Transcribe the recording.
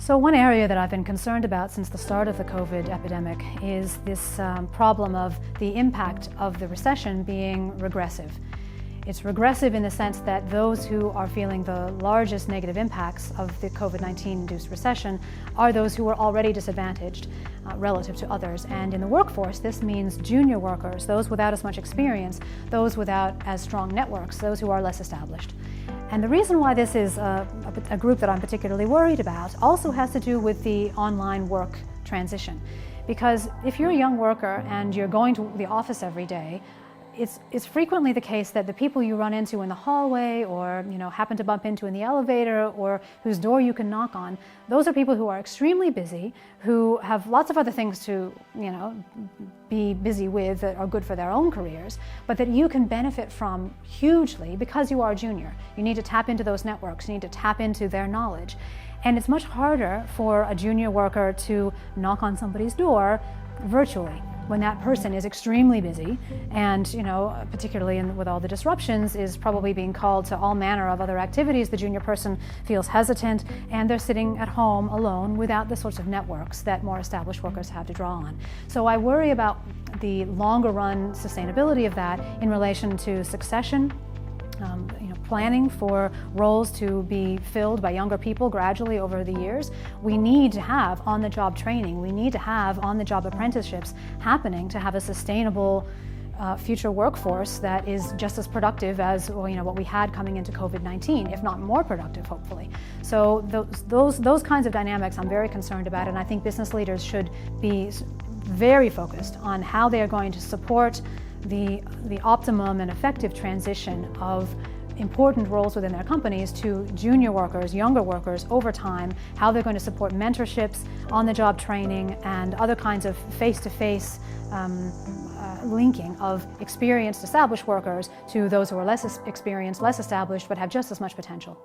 So one area that I've been concerned about since the start of the COVID epidemic is this problem of the impact of the recession being regressive. It's regressive in the sense that those who are feeling the largest negative impacts of the COVID-19 induced recession are those who are already disadvantaged relative to others. And in the workforce, this means junior workers, those without as much experience, those without as strong networks, those who are less established. And the reason why this is a group that I'm particularly worried about also has to do with the online work transition. Because if you're a young worker and you're going to the office every day, it's frequently the case that the people you run into in the hallway or happen to bump into in the elevator or whose door you can knock on, those are people who are extremely busy, who have lots of other things to be busy with that are good for their own careers, but that you can benefit from hugely because you are a junior. You need to tap into those networks, you need to tap into their knowledge. And it's much harder for a junior worker to knock on somebody's door virtually when that person is extremely busy and, particularly with all the disruptions, is probably being called to all manner of other activities. The junior person feels hesitant and they're sitting at home alone without the sorts of networks that more established workers have to draw on. So I worry about the longer run sustainability of that in relation to succession, planning for roles to be filled by younger people gradually over the years. We need to have on-the-job training. We need to have on-the-job apprenticeships happening to have a sustainable future workforce that is just as productive as what we had coming into COVID-19, if not more productive, hopefully. So those kinds of dynamics I'm very concerned about, and I think business leaders should be very focused on how they are going to support the optimum and effective transition of important roles within their companies to junior workers, younger workers over time, how they're going to support mentorships, on-the-job training, and other kinds of face-to-face linking of experienced, established workers to those who are less experienced, less established, but have just as much potential.